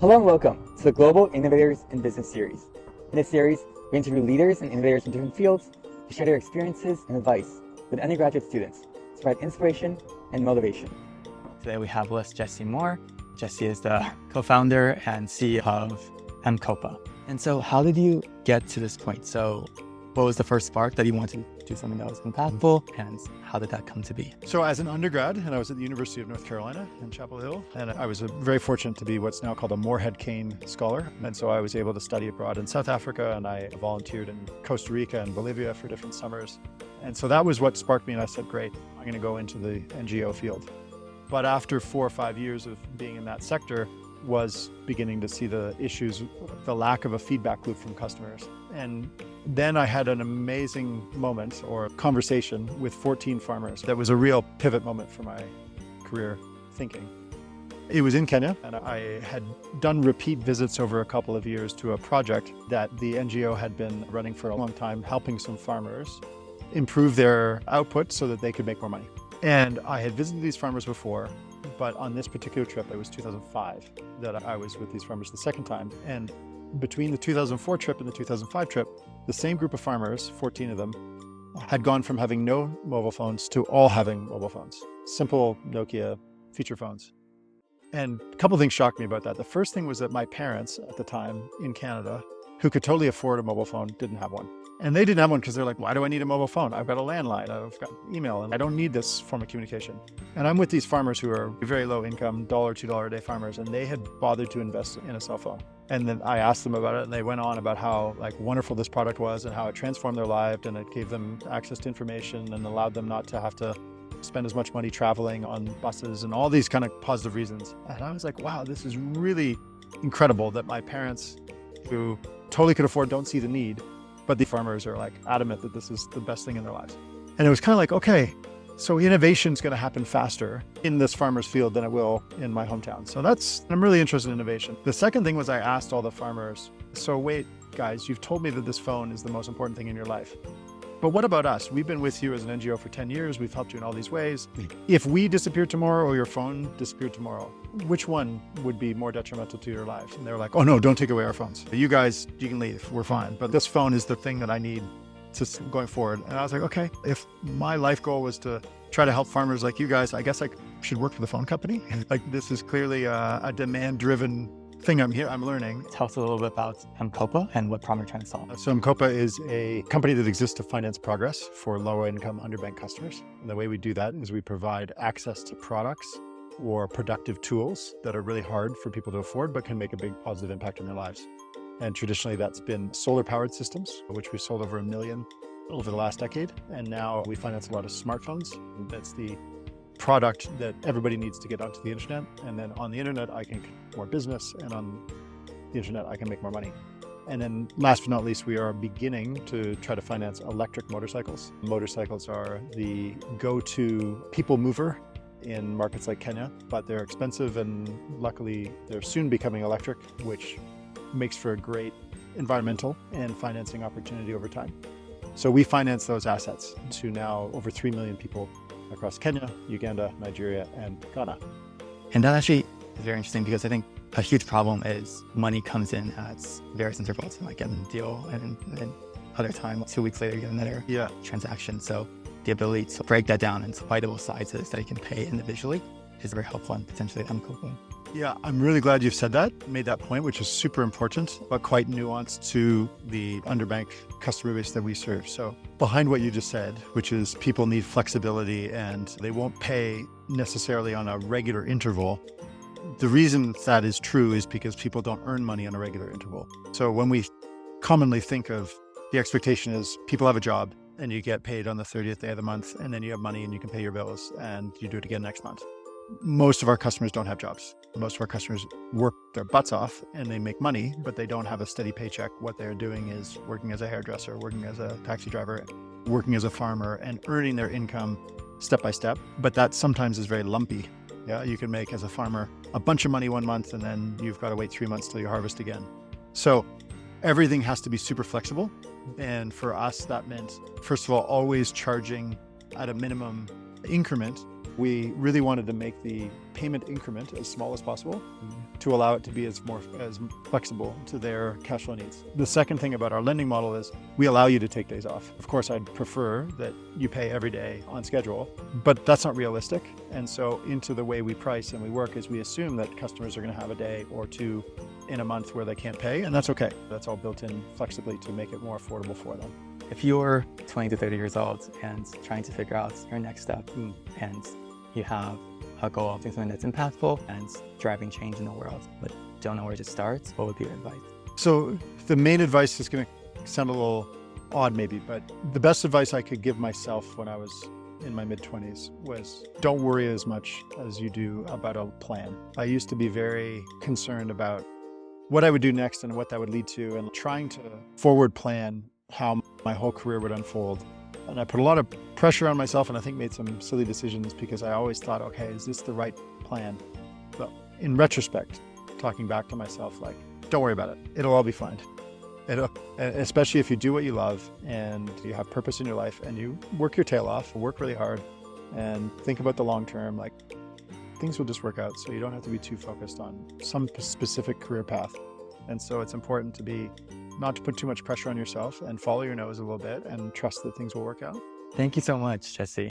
Hello and welcome to the Global Innovators in Business series. In this series, we interview leaders and innovators in different fields to share their experiences and advice with undergraduate students to provide inspiration and motivation. Today we have with us Jesse Moore. Jesse is the co-founder and CEO of M-KOPA. And so how did you get to this point? So what was the first spark that you wanted to do something that was impactful, and how did that come to be? So as an undergrad, and I was at the University of North Carolina in Chapel Hill, and I was very fortunate to be what's now called a Moorhead-Kane Scholar. And so I was able to study abroad in South Africa, and I volunteered in Costa Rica and Bolivia for different summers. And so that was what sparked me, and I said, great, I'm going to go into the NGO field. But after 4 or 5 years of being in that sector, was beginning to see the issues, the lack of a feedback loop from customers. And then I had an amazing moment or conversation with 14 farmers. That was a real pivot moment for my career thinking. It was in Kenya, and I had done repeat visits over a couple of years to a project that the NGO had been running for a long time, helping some farmers improve their output so that they could make more money. And I had visited these farmers before, but on this particular trip, it was 2005 that I was with these farmers the second time. And between the 2004 trip and the 2005 trip, the same group of farmers, 14 of them, had gone from having no mobile phones to all having mobile phones. Simple Nokia feature phones. And a couple of things shocked me about that. The first thing was that my parents at the time in Canada, who could totally afford a mobile phone, didn't have one. And they didn't have one because they're like, why do I need a mobile phone? I've got a landline, I've got email, and I don't need this form of communication. And I'm with these farmers who are very low income, $1, $2 a day farmers, and they had bothered to invest in a cell phone. And then I asked them about it, and they went on about how wonderful this product was and how it transformed their lives, and it gave them access to information and allowed them not to have to spend as much money traveling on buses and all these kind of positive reasons. And I was like, wow, this is really incredible that my parents, who totally could afford, don't see the need, but the farmers are adamant that this is the best thing in their lives. And it was kind of like, okay, so innovation is going to happen faster in this farmer's field than it will in my hometown. So I'm really interested in innovation. The second thing was I asked all the farmers, so wait, guys, you've told me that this phone is the most important thing in your life. But what about us? We've been with you as an NGO for 10 years. We've helped you in all these ways. If we disappeared tomorrow or your phone disappeared tomorrow, which one would be more detrimental to your lives? And they were like, oh no, don't take away our phones. You guys, you can leave, we're fine. But this phone is the thing that I need going forward. And I was like, okay, if my life goal was to try to help farmers like you guys, I guess I should work for the phone company. This is clearly a demand-driven thing I'm learning. Tell us a little bit about M-KOPA and what problem you're trying to solve. So M-KOPA is a company that exists to finance progress for low-income underbanked customers. And the way we do that is we provide access to products or productive tools that are really hard for people to afford, but can make a big positive impact in their lives. And traditionally that's been solar-powered systems, which we sold over 1 million over the last decade. And now we finance a lot of smartphones. That's the product that everybody needs to get onto the internet. And then on the internet, I can get more business, and on the internet, I can make more money. And then last but not least, we are beginning to try to finance electric motorcycles. Motorcycles are the go-to people mover in markets like Kenya, but they're expensive, and luckily they're soon becoming electric, which makes for a great environmental and financing opportunity over time. So we finance those assets to now over 3 million people across Kenya, Uganda, Nigeria, and Ghana. And that actually is very interesting, because I think a huge problem is money comes in at various intervals, and get a deal, and other time, 2 weeks later, you get another transaction. So the ability to break that down into biteable sizes that you can pay individually is very helpful, and potentially M-KOPA. Yeah, I'm really glad you've said that, made that point, which is super important, but quite nuanced to the underbanked customer base that we serve. So behind what you just said, which is people need flexibility and they won't pay necessarily on a regular interval. The reason that is true is because people don't earn money on a regular interval. So when we commonly think of the expectation is people have a job and you get paid on the 30th day of the month, and then you have money and you can pay your bills and you do it again next month. Most of our customers don't have jobs. Most of our customers work their butts off and they make money, but they don't have a steady paycheck. What they're doing is working as a hairdresser, working as a taxi driver, working as a farmer, and earning their income step by step. But that sometimes is very lumpy. Yeah, you can make as a farmer a bunch of money 1 month, and then you've got to wait 3 months till you harvest again. So everything has to be super flexible. And for us, that meant, first of all, always charging at a minimum increment. We really wanted to make the payment increment as small as possible to allow it to be as flexible to their cash flow needs. The second thing about our lending model is we allow you to take days off. Of course, I'd prefer that you pay every day on schedule, but that's not realistic. And so into the way we price and we work is we assume that customers are going to have a day or two in a month where they can't pay, and that's okay. That's all built in flexibly to make it more affordable for them. If you're 20 to 30 years old and trying to figure out your next step and you have a goal of doing something that's impactful and driving change in the world, but don't know where to start, what would be your advice? So the main advice is going to sound a little odd maybe, but the best advice I could give myself when I was in my mid-20s was don't worry as much as you do about a plan. I used to be very concerned about what I would do next and what that would lead to, and trying to forward plan how my whole career would unfold. And I put a lot of pressure on myself, and I think made some silly decisions because I always thought, okay, is this the right plan? But in retrospect, talking back to myself, like, don't worry about it. It'll all be fine. Especially if you do what you love and you have purpose in your life and you work your tail off, work really hard and think about the long term, like things will just work out. So you don't have to be too focused on some specific career path. And so it's important to not to put too much pressure on yourself and follow your nose a little bit and trust that things will work out. Thank you so much, Jesse.